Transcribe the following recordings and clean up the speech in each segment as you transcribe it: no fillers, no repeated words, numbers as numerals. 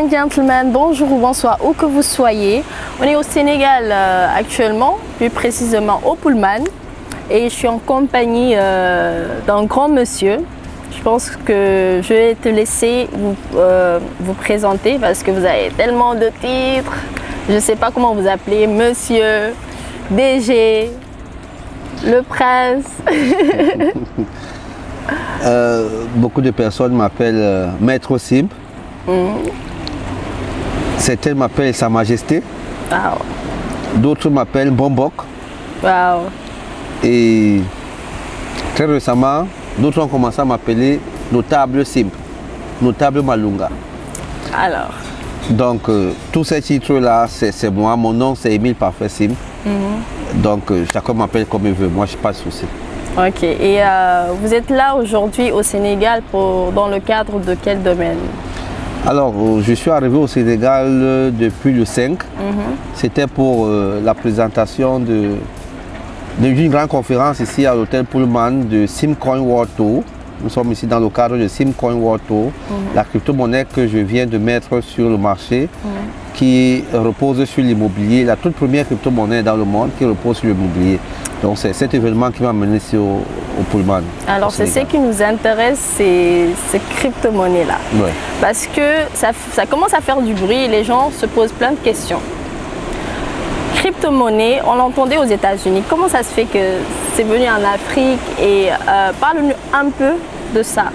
and gentlemen, bonjour ou bonsoir où que vous soyez. On est au Sénégal actuellement, plus précisément au Pullman. Et je suis en compagnie d'un grand monsieur. Je pense que je vais te laisser vous présenter parce que vous avez tellement de titres. Je ne sais pas comment vous appeler, monsieur, DG, le prince. Beaucoup de personnes m'appellent Maître Simp. Certains m'appellent Sa Majesté. Wow. D'autres m'appellent Bombok. Wow. Et très récemment, d'autres ont commencé à m'appeler Notable Simp, Notable Malunga. Alors. Donc, tous ces titres-là, c'est moi. Mon nom, c'est Émile Parfait Simp. Donc, chacun m'appelle comme il veut. Moi, je n'ai pas de souci. Ok. Et vous êtes là aujourd'hui au Sénégal dans le cadre de quel domaine? Alors, je suis arrivé au Sénégal depuis le 5. C'était pour la présentation d'une grande conférence ici à l'hôtel Pullman de Simcoin World Tour. Nous sommes ici dans le cadre de Simcoin World Tour, la crypto-monnaie que je viens de mettre sur le marché, qui repose sur l'immobilier, la toute première crypto-monnaie dans le monde qui repose sur l'immobilier. Donc c'est cet événement qui m'a mené ici au Pullman. Alors c'est ce qui nous intéresse, c'est ces crypto-monnaies-là. Ouais. Parce que ça commence à faire du bruit et les gens se posent plein de questions. Crypto-monnaie, on l'entendait aux États-Unis. Comment ça se fait que c'est venu en Afrique? Et parle-nous un peu de ça.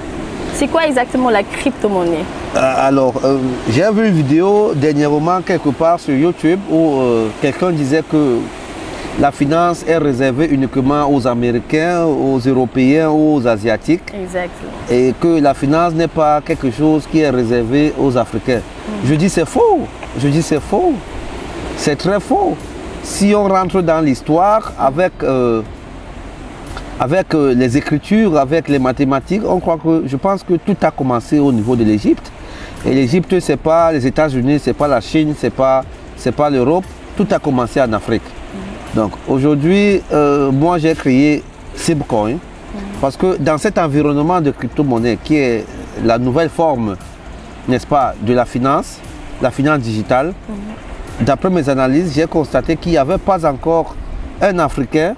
C'est quoi exactement la crypto-monnaie? Alors, j'ai vu une vidéo dernièrement quelque part sur YouTube où quelqu'un disait que la finance est réservée uniquement aux Américains, aux Européens ou aux Asiatiques. Exactement. Et que la finance n'est pas quelque chose qui est réservé aux Africains. Je dis c'est faux. Je dis c'est faux. C'est très faux. Si on rentre dans l'histoire avec les écritures, avec les mathématiques, je pense que tout a commencé au niveau de l'Égypte. Et l'Égypte, ce n'est pas les États-Unis, ce n'est pas la Chine, ce n'est pas l'Europe. Tout a commencé en Afrique. Donc aujourd'hui, moi j'ai créé Simcoin parce que dans cet environnement de crypto-monnaie qui est la nouvelle forme, n'est-ce pas, de la finance digitale, d'après mes analyses, j'ai constaté qu'il n'y avait pas encore un Africain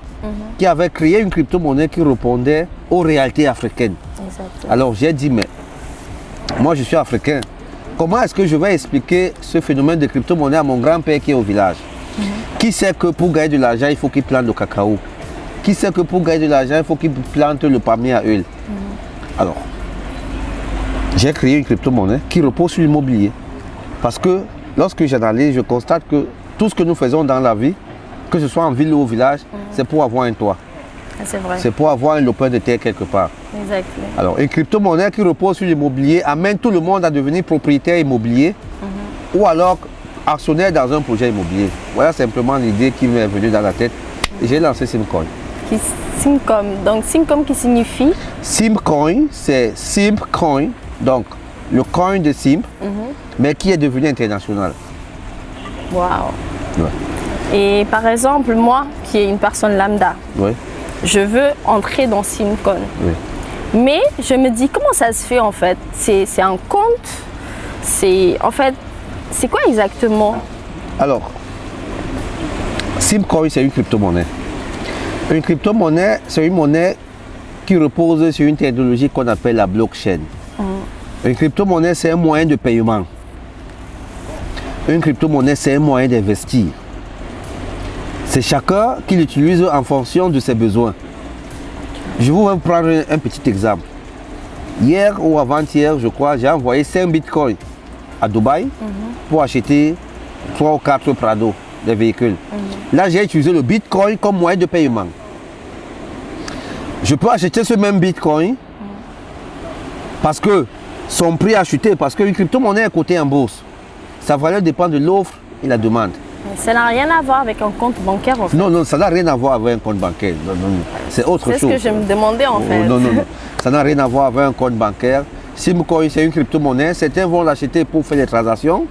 qui avait créé une crypto-monnaie qui répondait aux réalités africaines. Exactement. Alors j'ai dit, mais moi je suis africain, comment est-ce que je vais expliquer ce phénomène de crypto-monnaie à mon grand-père qui est au village? Qui sait que pour gagner de l'argent, il faut qu'il plante le cacao? Qui sait que pour gagner de l'argent, il faut qu'il plante le palmier à huile? Alors, j'ai créé une crypto-monnaie qui repose sur l'immobilier. Parce que lorsque j'analyse, je constate que tout ce que nous faisons dans la vie, que ce soit en ville ou au village, c'est pour avoir un toit. C'est vrai. C'est pour avoir un lopin de terre quelque part. Exactement. Alors, une crypto-monnaie qui repose sur l'immobilier amène tout le monde à devenir propriétaire immobilier ou alors actionnaire dans un projet immobilier. Voilà simplement l'idée qui m'est venue dans la tête. Et j'ai lancé Simcoin. Simcoin, donc Simcoin qui signifie? Simcoin, c'est Simcoin, donc le coin de Simp, mais qui est devenu international. Waouh. Ouais. Et par exemple, moi, qui est une personne lambda, je veux entrer dans Simcoin. Mais je me dis, comment ça se fait en fait? C'est un compte? C'est quoi exactement? Alors, Simcoin, c'est une crypto-monnaie. Une crypto-monnaie, c'est une monnaie qui repose sur une technologie qu'on appelle la blockchain. Une crypto-monnaie, c'est un moyen de paiement. Une crypto-monnaie, c'est un moyen d'investir. C'est chacun qui l'utilise en fonction de ses besoins. Je vais vous prendre un petit exemple. Hier ou avant-hier, je crois, j'ai envoyé 5 bitcoins à Dubaï pour acheter 3 ou 4 Prado, des véhicules. Là, j'ai utilisé le bitcoin comme moyen de paiement. Je peux acheter ce même bitcoin parce que son prix a chuté, parce qu'une crypto-monnaie est cotée en bourse. Sa valeur dépend de l'offre et la demande. Ça n'a rien à voir avec un compte bancaire en fait. Non, ça n'a rien à voir avec un compte bancaire. C'est autre chose. C'est ce que je me demandais en fait. Non. Ça n'a rien à voir avec un compte bancaire. Simcoin, c'est une crypto-monnaie. Certains vont l'acheter pour faire des transactions,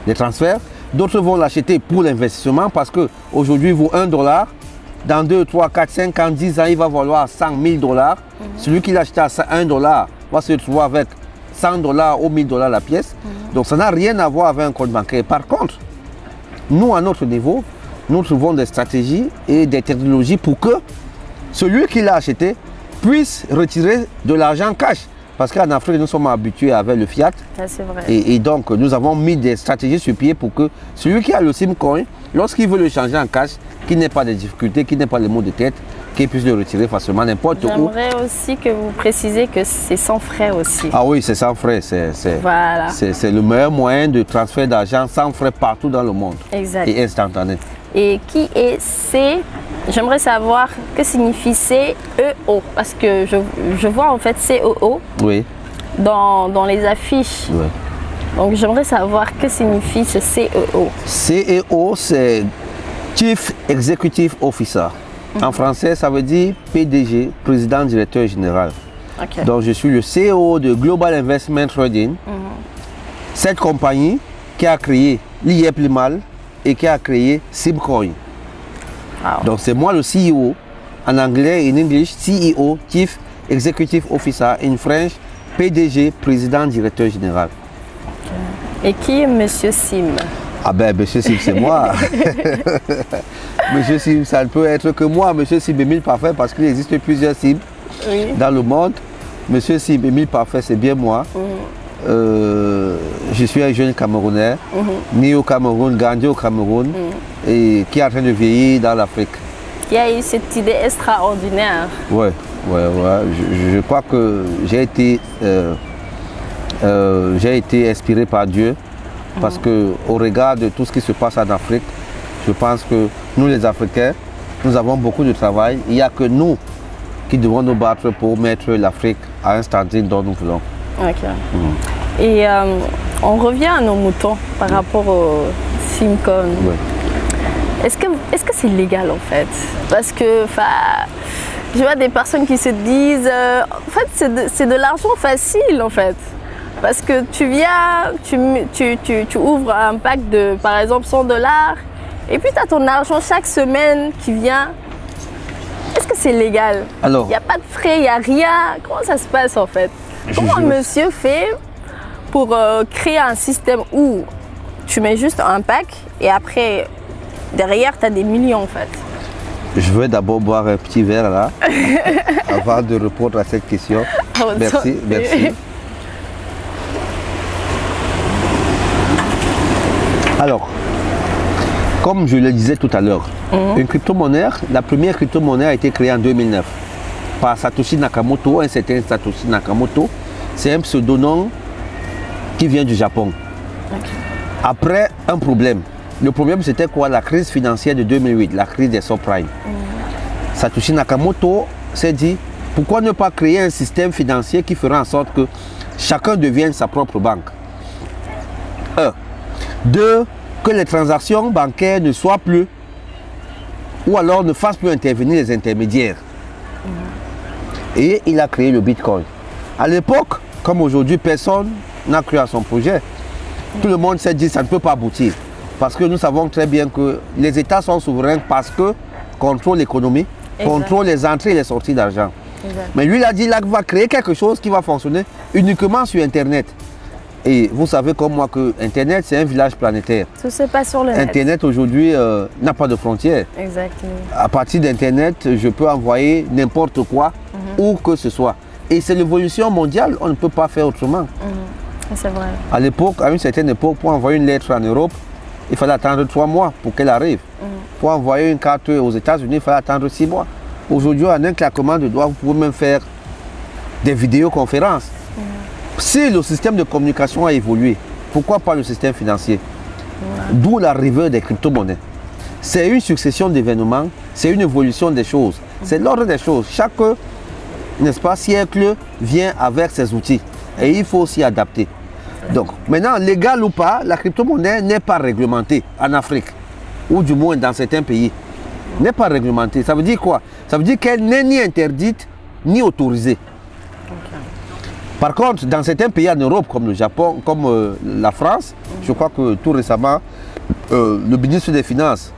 des transferts. D'autres vont l'acheter pour l'investissement parce qu'aujourd'hui, il vaut $1. Dans 2, 3, 4, 5 ans, 10 ans, il va valoir 100 000 $. Celui qui l'achète à $1 va se retrouver avec 100 $ ou 1000 $ la pièce. Donc ça n'a rien à voir avec un compte bancaire. Par contre, nous, à notre niveau, nous trouvons des stratégies et des technologies pour que celui qui l'a acheté puisse retirer de l'argent cash. Parce qu'en Afrique, nous sommes habitués avec le fiat. C'est vrai. Et donc, nous avons mis des stratégies sur pied pour que celui qui a le SIM-Coin, lorsqu'il veut le changer en cash, qu'il n'ait pas de difficultés, qu'il n'ait pas les maux de tête, qu'il puisse le retirer facilement n'importe où. J'aimerais aussi que vous précisiez que c'est sans frais aussi. Ah oui, c'est sans frais. Voilà. C'est le meilleur moyen de transfert d'argent sans frais partout dans le monde. Exact. Et instantané. Et qui est C? J'aimerais savoir que signifie CEO. Parce que je vois en fait COO Oui. dans les affiches. Oui. Donc j'aimerais savoir que signifie ce CEO. CEO, c'est Chief Executive Officer. En français, ça veut dire PDG, président directeur général. Ok. Donc je suis le CEO de Global Investment Trading. Cette compagnie qui a créé l'IEPLIMAL et qui a créé SIM-Coin. Wow. Donc c'est moi le CEO, en anglais et en English, CEO, Chief Executive Officer, in French, PDG, président directeur général. Et qui est Monsieur Sim? Ah ben, Monsieur Sim, c'est moi. Monsieur Sim, ça ne peut être que moi, Monsieur Sim Émile Parfait, parce qu'il existe plusieurs Sim dans le monde. Monsieur Sim Émile Parfait, c'est bien moi. Je suis un jeune Camerounais, né au Cameroun, grandi au Cameroun, et qui est en train de vieillir dans l'Afrique. Qui a eu cette idée extraordinaire. Ouais. Je crois que j'ai été inspiré par Dieu, parce que au regard de tout ce qui se passe en Afrique, je pense que nous les Africains, nous avons beaucoup de travail. Il n'y a que nous qui devons nous battre pour mettre l'Afrique à un standing dont nous voulons. Ok. Et on revient à nos moutons par rapport au SIM-Coin. Ouais. Est-ce que c'est légal en fait? Parce que je vois des personnes qui se disent en fait c'est de l'argent facile en fait. Parce que tu viens, tu ouvres un pack de par exemple 100 $ et puis tu as ton argent chaque semaine qui vient. Est-ce que c'est légal? Alors, il n'y a pas de frais, il n'y a rien. Comment ça se passe en fait? Comment monsieur fait pour créer un système où tu mets juste un pack et après, derrière, tu as des millions en fait? Je vais d'abord boire un petit verre là, avant de répondre à cette question. Merci. Alors, comme je le disais tout à l'heure, une crypto-monnaie, la première crypto-monnaie a été créée en 2009 par Satoshi Nakamoto, un certain Satoshi Nakamoto. C'est un pseudonom qui vient du Japon. Okay. Après, un problème. Le problème, c'était quoi? La crise financière de 2008, la crise des subprimes. Satoshi Nakamoto s'est dit, pourquoi ne pas créer un système financier qui fera en sorte que chacun devienne sa propre banque? 1. 2. Que les transactions bancaires ne soient plus, ou alors ne fassent plus intervenir les intermédiaires. Et il a créé le Bitcoin. À l'époque, comme aujourd'hui, personne n'a cru à son projet. Tout le monde s'est dit que ça ne peut pas aboutir. Parce que nous savons très bien que les États sont souverains parce que contrôlent l'économie, contrôlent les entrées et les sorties d'argent. Mais lui, il a dit qu'il va créer quelque chose qui va fonctionner uniquement sur Internet. Et vous savez comme moi que Internet, c'est un village planétaire. Tout se passe sur le net. Internet aujourd'hui n'a pas de frontières. Exactement. À partir d'Internet, je peux envoyer n'importe quoi, où que ce soit. Et c'est l'évolution mondiale, on ne peut pas faire autrement. C'est vrai. À l'époque, à une certaine époque, pour envoyer une lettre en Europe, il fallait attendre 3 mois pour qu'elle arrive. Pour envoyer une carte aux États-Unis, il fallait attendre 6 mois. Aujourd'hui, en un claquement de doigts, vous pouvez même faire des vidéoconférences. Si le système de communication a évolué, pourquoi pas le système financier? D'où l'arrivée des crypto-monnaies. C'est une succession d'événements, c'est une évolution des choses. C'est l'ordre des choses. Chaque, n'est-ce pas, siècle vient avec ses outils. Et il faut s'y adapter. Donc, maintenant, légal ou pas, la crypto-monnaie n'est pas réglementée en Afrique, ou du moins dans certains pays. N'est pas réglementée. Ça veut dire quoi? Ça veut dire qu'elle n'est ni interdite, ni autorisée. Par contre, dans certains pays en Europe, comme le Japon, comme la France, je crois que tout récemment, le ministre des Finances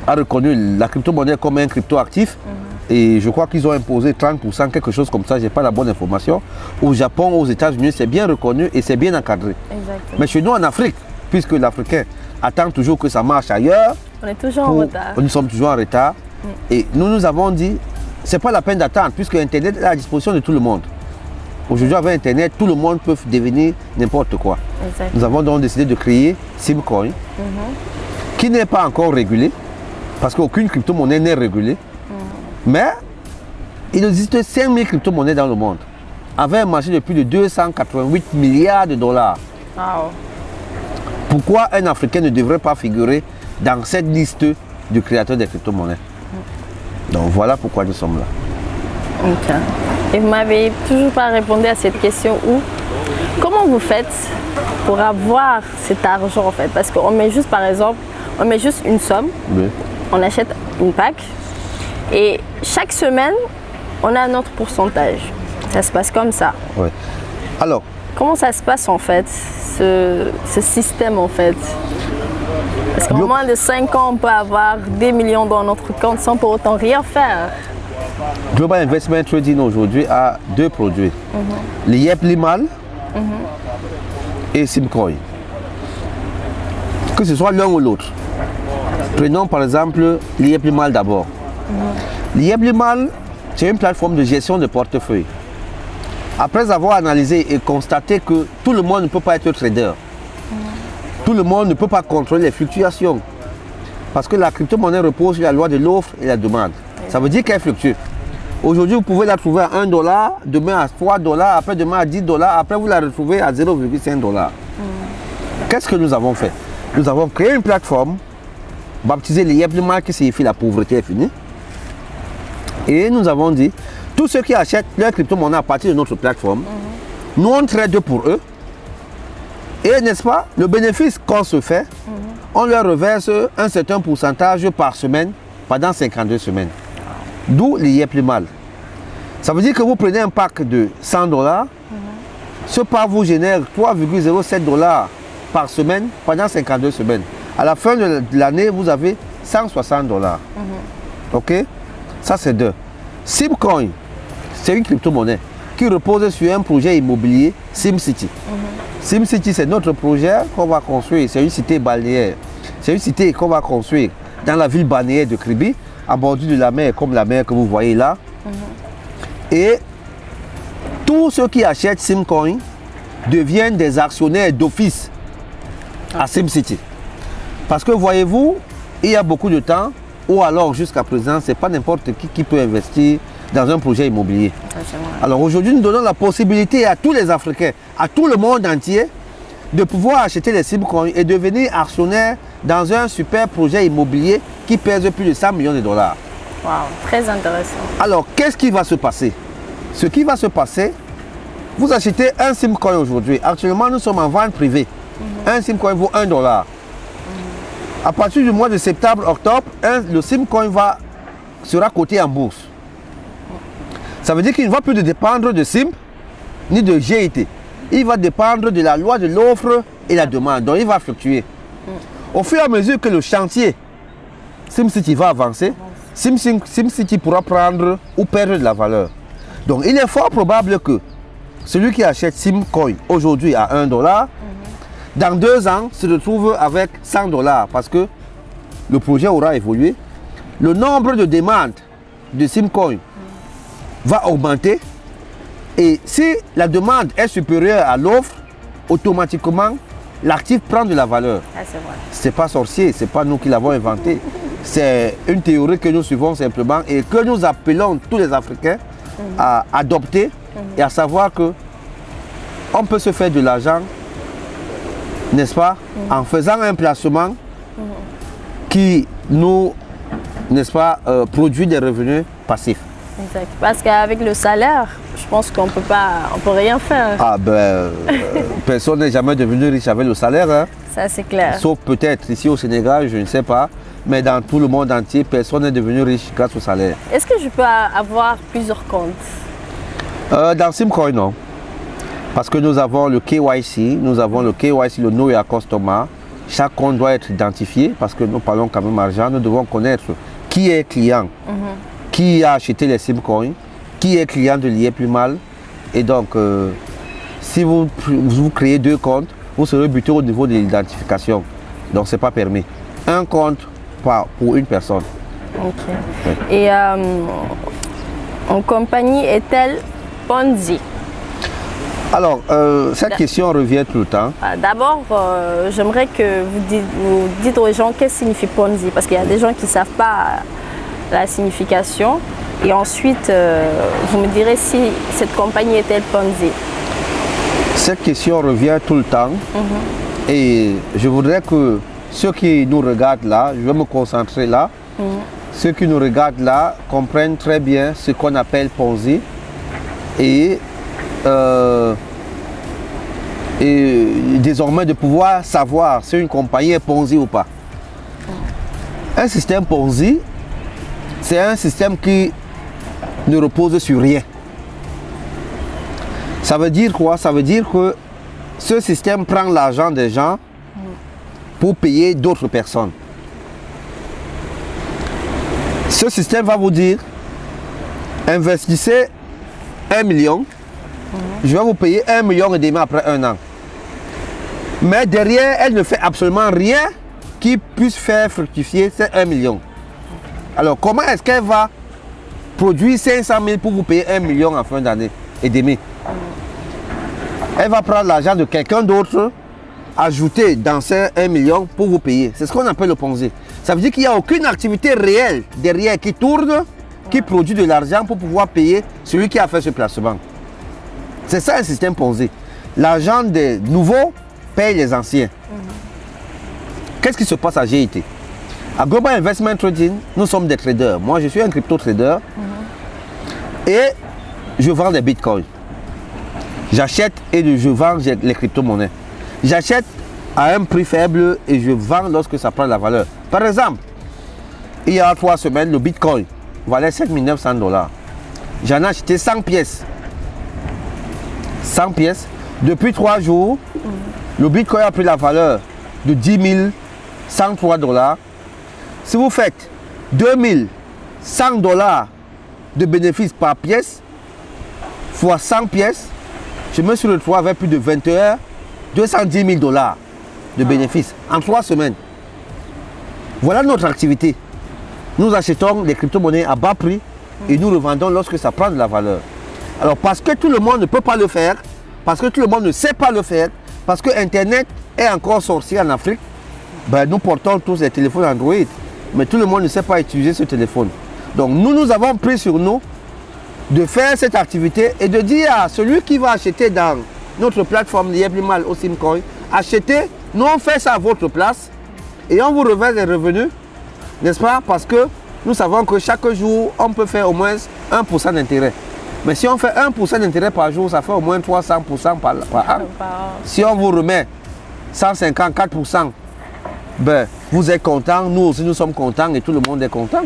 a reconnu la crypto-monnaie comme un crypto-actif Et je crois qu'ils ont imposé 30%, quelque chose comme ça, je n'ai pas la bonne information. Au Japon, aux États-Unis, c'est bien reconnu et c'est bien encadré. Exactement. Mais chez nous en Afrique, puisque l'Africain attend toujours que ça marche ailleurs, On est toujours en retard. nous sommes toujours en retard. Et nous avons dit, c'est pas la peine d'attendre, puisque Internet est à la disposition de tout le monde. Aujourd'hui, avec Internet, tout le monde peut devenir n'importe quoi. Exactement. Nous avons donc décidé de créer Simcoin, qui n'est pas encore régulé, parce qu'aucune crypto-monnaie n'est régulée. Mais il existe 5000 crypto-monnaies dans le monde, avec un marché de plus de 288 milliards de dollars. Wow. Pourquoi un Africain ne devrait pas figurer dans cette liste du créateur des crypto-monnaies? Donc voilà pourquoi nous sommes là. Ok. Et vous m'avez toujours pas répondu à cette question comment vous faites pour avoir cet argent en fait? Parce qu'on met juste par exemple, on met juste une somme, Oui. on achète une pack et chaque semaine on a notre pourcentage. Ça se passe comme ça. Ouais. Alors, Comment ça se passe en fait, ce système en fait? Parce qu'en moins de 5 ans, on peut avoir des millions dans notre compte sans pour autant rien faire. Global Investment Trading aujourd'hui a deux produits. Le Yep Limal et Simcoin. Que ce soit l'un ou l'autre. Prenons par exemple le Yep Limal d'abord. Le Yep Limal, c'est une plateforme de gestion de portefeuille. Après avoir analysé et constaté que tout le monde ne peut pas être trader, tout le monde ne peut pas contrôler les fluctuations. Parce que la crypto-monnaie repose sur la loi de l'offre et la demande. Ça veut dire qu'elle fluctue. Aujourd'hui, vous pouvez la trouver à 1 $, demain à 3 $, après demain à 10 $, après vous la retrouvez à 0,5 $. Qu'est-ce que nous avons fait? Nous avons créé une plateforme baptisée le Yep Limal, qui signifie la pauvreté est finie. Et nous avons dit, tous ceux qui achètent leur crypto-monnaie à partir de notre plateforme, nous on trade pour eux. Et n'est-ce pas, le bénéfice qu'on se fait, on leur reverse un certain pourcentage par semaine pendant 52 semaines. D'où le Yep Limal. Ça veut dire que vous prenez un pack de 100 $, ce pack vous génère 3,07 $ par semaine pendant 52 semaines. À la fin de l'année, vous avez 160 $. Ok? Ça c'est deux. Simcoin, c'est une crypto-monnaie qui repose sur un projet immobilier SimCity. SimCity, c'est notre projet qu'on va construire. C'est une cité balnéaire. C'est une cité qu'on va construire dans la ville balnéaire de Kribi, à bordure de la mer, comme la mer que vous voyez là. Et tous ceux qui achètent Simcoin deviennent des actionnaires d'office à SimCity. Parce que voyez-vous, il y a beaucoup de temps, ou alors jusqu'à présent, ce n'est pas n'importe qui peut investir dans un projet immobilier. Alors aujourd'hui, nous donnons la possibilité à tous les Africains, à tout le monde entier, de pouvoir acheter les Simcoin et devenir actionnaire dans un super projet immobilier qui pèse plus de 100 millions de dollars. Wow, très intéressant. Alors, qu'est-ce qui va se passer? Ce qui va se passer, vous achetez un Simcoin aujourd'hui. Actuellement, nous sommes en vente privée. Un Simcoin vaut 1 $. À partir du mois de septembre-octobre, le Simcoin sera coté en bourse. Ça veut dire qu'il ne va plus dépendre de Sim ni de GIT. Il va dépendre de la loi de l'offre et la demande. Donc il va fluctuer. Au fur et à mesure que le chantier SimCity va avancer, SimCity pourra prendre ou perdre de la valeur. Donc il est fort probable que celui qui achète Simcoin aujourd'hui à 1 $, dans 2 ans se retrouve avec 100 $ parce que le projet aura évolué. Le nombre de demandes de Simcoin va augmenter. Et si la demande est supérieure à l'offre, automatiquement, l'actif prend de la valeur. Ah, c'est vrai. Ce n'est pas sorcier, ce n'est pas nous qui l'avons inventé. C'est une théorie que nous suivons simplement et que nous appelons tous les Africains à adopter et à savoir que on peut se faire de l'argent, n'est-ce pas, en faisant un placement qui nous, n'est-ce pas, produit des revenus passifs. Exact. Parce qu'avec le salaire, je pense qu'on peut rien faire. Ah ben, personne n'est jamais devenu riche avec le salaire. Hein. Ça, c'est clair. Sauf peut-être ici au Sénégal, je ne sais pas. Mais dans tout le monde entier, personne n'est devenu riche grâce au salaire. Est-ce que je peux avoir plusieurs comptes? Dans Simcoin, non. Parce que nous avons le KYC, le Know Your Customer. Chaque compte doit être identifié parce que nous parlons quand même argent. Nous devons connaître qui est client. qui a acheté les Simcoins, qui est client de l'IA plus mal. Et donc, si vous créez 2 comptes, vous serez buté au niveau de l'identification. Donc, ce n'est pas permis. Un compte pour une personne. Ok. Oui. Et en compagnie est-elle Ponzi? Alors, cette question revient tout le temps. D'abord, j'aimerais que vous dites aux gens qu'est-ce que signifie Ponzi, parce qu'il y a des gens qui ne savent pas la signification. Et ensuite, vous me direz si cette compagnie est-elle Ponzi. Cette question revient tout le temps. Et je voudrais que ceux qui nous regardent là, je vais me concentrer là, ceux qui nous regardent là comprennent très bien ce qu'on appelle Ponzi et désormais de pouvoir savoir si une compagnie est Ponzi ou pas. Un système Ponzi, c'est un système qui ne repose sur rien. Ça veut dire quoi? Ça veut dire que ce système prend l'argent des gens pour payer d'autres personnes. Ce système va vous dire, investissez 1 million, je vais vous payer 1,5 million après 1 an. Mais derrière, elle ne fait absolument rien qui puisse faire fructifier ces 1 million. Alors, comment est-ce qu'elle va produire 500 000 pour vous payer 1 million en fin d'année et demi? Elle va prendre l'argent de quelqu'un d'autre, ajouter dans ces 1 million pour vous payer. C'est ce qu'on appelle le Ponzi. Ça veut dire qu'il n'y a aucune activité réelle derrière qui tourne, qui produit de l'argent pour pouvoir payer celui qui a fait ce placement. C'est ça un système Ponzi. L'argent des nouveaux paye les anciens. Qu'est-ce qui se passe à GIT? À Global Investment Trading, nous sommes des traders. Moi, je suis un crypto-trader et je vends des bitcoins. J'achète et je vends les crypto-monnaies. J'achète à un prix faible et je vends lorsque ça prend la valeur. Par exemple, il y a 3 semaines, le bitcoin valait 7 900 $. J'en ai acheté 100 pièces. 100 pièces. Depuis 3 jours, le bitcoin a pris la valeur de 10 103 $. Si vous faites 2100 $ de bénéfices par pièce, fois 100 pièces, je me suis retrouvé avec plus de 210 000 $ de bénéfices en 3 semaines. Voilà notre activité. Nous achetons des crypto-monnaies à bas prix et nous revendons lorsque ça prend de la valeur. Alors parce que tout le monde ne peut pas le faire, parce que tout le monde ne sait pas le faire, parce que Internet est encore sorcier en Afrique, ben, nous portons tous des téléphones Android, mais tout le monde ne sait pas utiliser ce téléphone. Donc nous avons pris sur nous de faire cette activité et de dire à celui qui va acheter dans notre plateforme l'IA plus mal au Simcoin, achetez, nous on fait ça à votre place et on vous reverse les revenus, n'est-ce pas? Parce que nous savons que chaque jour, on peut faire au moins 1% d'intérêt. Mais si on fait 1% d'intérêt par jour, ça fait au moins 300% par an. Si on vous remet 154%, ben, vous êtes content, nous aussi nous sommes contents et tout le monde est content.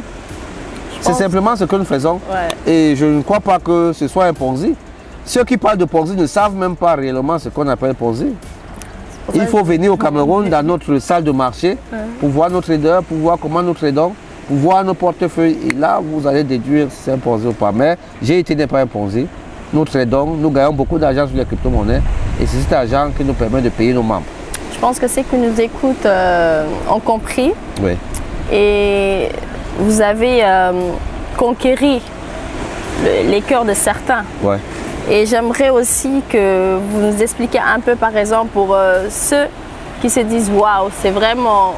C'est simplement ce que nous faisons. Et je ne crois pas que ce soit un Ponzi. Ceux qui parlent de Ponzi ne savent même pas réellement ce qu'on appelle Ponzi. Il faut venir au Cameroun dans notre salle de marché pour voir nos traders, pour voir comment nous tradons, pour voir nos portefeuilles. Et là, vous allez déduire si c'est un Ponzi ou pas. Mais GIT n'est pas un Ponzi. Nous tradons, nous gagnons beaucoup d'argent sur les crypto-monnaies. Et c'est cet argent qui nous permet de payer nos membres. Je pense que ceux qui nous écoutent ont compris. Oui. Et vous avez conquéri les cœurs de certains. Ouais. Et j'aimerais aussi que vous nous expliquiez un peu, par exemple, pour ceux qui se disent « Waouh, c'est vraiment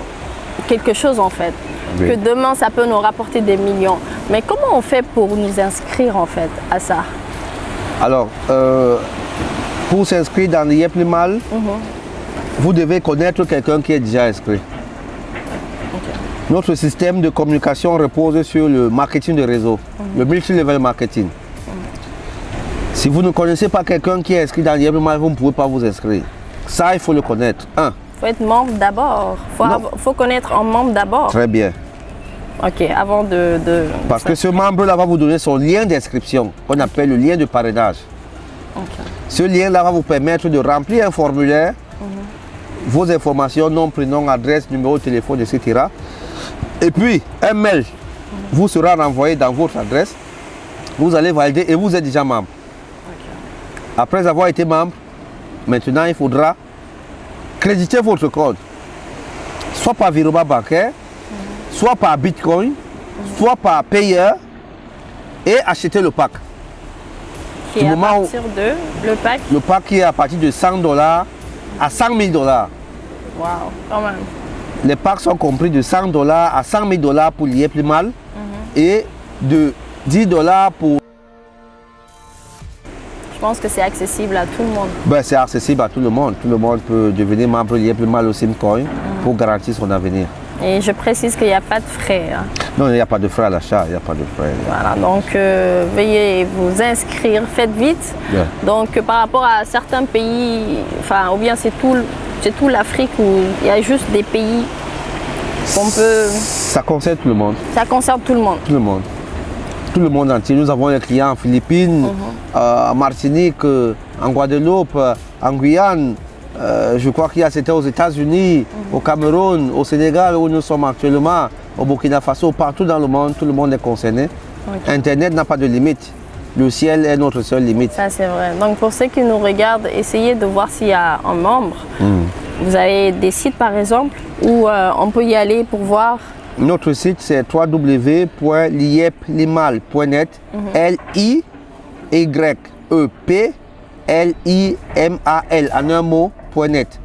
quelque chose en fait, que demain ça peut nous rapporter des millions ». Mais comment on fait pour nous inscrire en fait à ça? Alors, pour s'inscrire dans l'IA plus mal, vous devez connaître quelqu'un qui est déjà inscrit. Notre système de communication repose sur le marketing de réseau, le multi-level marketing. Si vous ne connaissez pas quelqu'un qui est inscrit dans l'IA plus mal, vous ne pouvez pas vous inscrire. Ça, il faut le connaître. Il faut être membre d'abord. Il faut connaître un membre d'abord. Très bien. Ok, avant de... Parce que ce membre-là va vous donner son lien d'inscription, qu'on appelle le lien de parrainage. Ce lien-là va vous permettre de remplir un formulaire, vos informations, nom, prénom, adresse, numéro de téléphone, etc. Et puis, un mail vous sera renvoyé dans votre adresse. Vous allez valider et vous êtes déjà membre. Après avoir été membre, maintenant il faudra créditer votre compte, soit par virement bancaire, soit par Bitcoin, soit par payeur, et acheter le pack. Qui est à partir de le pack? Le pack qui est à partir de $100 à $100 000. Waouh, quand même. Les packs sont compris de $100 à $100 000 pour lier plus mal et de $10 pour... Je pense que c'est accessible à tout le monde. Ben, c'est accessible à tout le monde. Tout le monde peut devenir membre lié plus mal au Simcoin pour garantir son avenir. Et je précise qu'il n'y a pas de frais. Hein. Non, il n'y a pas de frais à l'achat, il n'y a pas de frais. Voilà, donc veuillez vous inscrire, faites vite. Yeah. Donc par rapport à certains pays, enfin, ou bien c'est tout l'Afrique où il y a juste des pays qu'on peut... Ça concerne tout le monde. Ça concerne tout le monde. Tout le monde. Tout le monde entier. Nous avons des clients en Philippines, en Martinique, en Guadeloupe, en Guyane. Je crois qu'il y a c'était aux États-Unis, au Cameroun, au Sénégal où nous sommes actuellement, au Burkina Faso, partout dans le monde, tout le monde est concerné. Okay. Internet n'a pas de limite. Le ciel est notre seule limite. Ça c'est vrai. Donc pour ceux qui nous regardent, essayez de voir s'il y a un membre. Vous avez des sites par exemple où on peut y aller pour voir. Notre site c'est www.liepplimal.net, L-I-Y-E-P-L-I-M-A-L en un mot.net.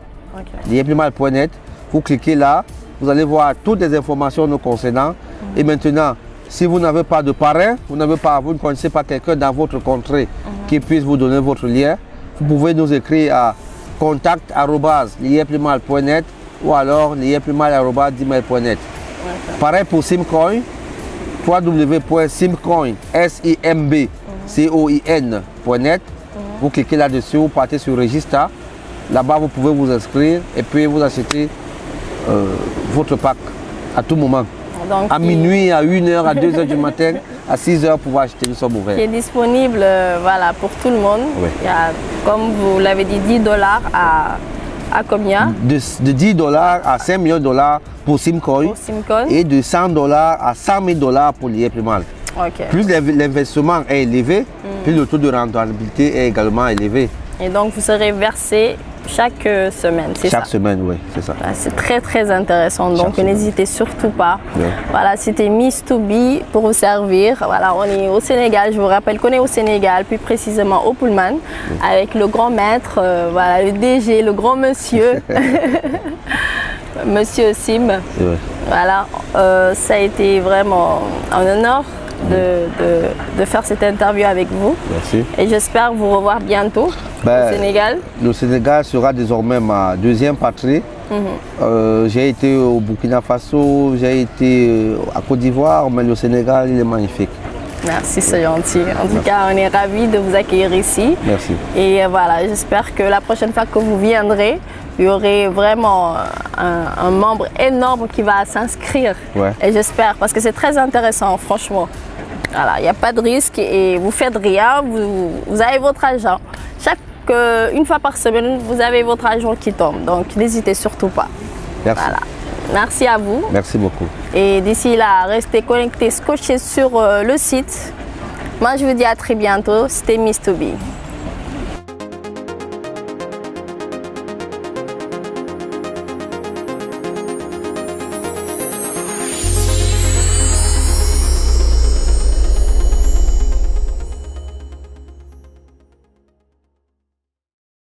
Liepplimal.net. Vous cliquez là, vous allez voir toutes les informations nous concernant. Et maintenant, si vous n'avez pas de parrain, vous ne connaissez pas quelqu'un dans votre contrée qui puisse vous donner votre lien, vous pouvez nous écrire à contact@liepplimal.net ou alors liepplimal@gmail.net. Pareil pour Simcoin, www.simcoin.net. Vous cliquez là-dessus, vous partez sur Registre. Là-bas, vous pouvez vous inscrire et puis vous achetez votre pack à tout moment. Donc, à minuit, à 1h, à 2h du matin, à 6h pour acheter, nous sommes ouverts. Qui est disponible voilà, pour tout le monde. Oui. Il y a, comme vous l'avez dit, $10 à combien? De $10 à $5 millions pour Simcoin et de $100 à $100 000 pour Liepplimal. Okay. Plus l'investissement est élevé, plus le taux de rentabilité est également élevé. Et donc vous serez versé chaque semaine, c'est ça? Chaque semaine, oui, c'est ça. C'est très très intéressant, donc n'hésitez surtout pas. Yeah. Voilà, c'était Miss To Be pour vous servir. Voilà, on est au Sénégal, je vous rappelle qu'on est au Sénégal, plus précisément au Pullman, avec le grand maître, voilà, le DG, le grand monsieur, Monsieur Sim. Ouais. Voilà, ça a été vraiment un honneur de faire cette interview avec vous. Merci. Et j'espère vous revoir bientôt au Sénégal. Le Sénégal sera désormais ma deuxième patrie. J'ai été au Burkina Faso, j'ai été à Côte d'Ivoire, mais le Sénégal, il est magnifique. Merci, c'est gentil. En tout cas, on est ravis de vous accueillir ici. Merci. Et voilà, j'espère que la prochaine fois que vous viendrez, il y aurait vraiment un membre énorme qui va s'inscrire. Ouais. Et j'espère, parce que c'est très intéressant, franchement. Voilà, il n'y a pas de risque et vous faites rien, vous avez votre argent. Une fois par semaine, vous avez votre argent qui tombe. Donc, n'hésitez surtout pas. Merci. Voilà. Merci à vous. Merci beaucoup. Et d'ici là, restez connectés, scotchés sur le site. Moi, je vous dis à très bientôt. C'était Miss To Be.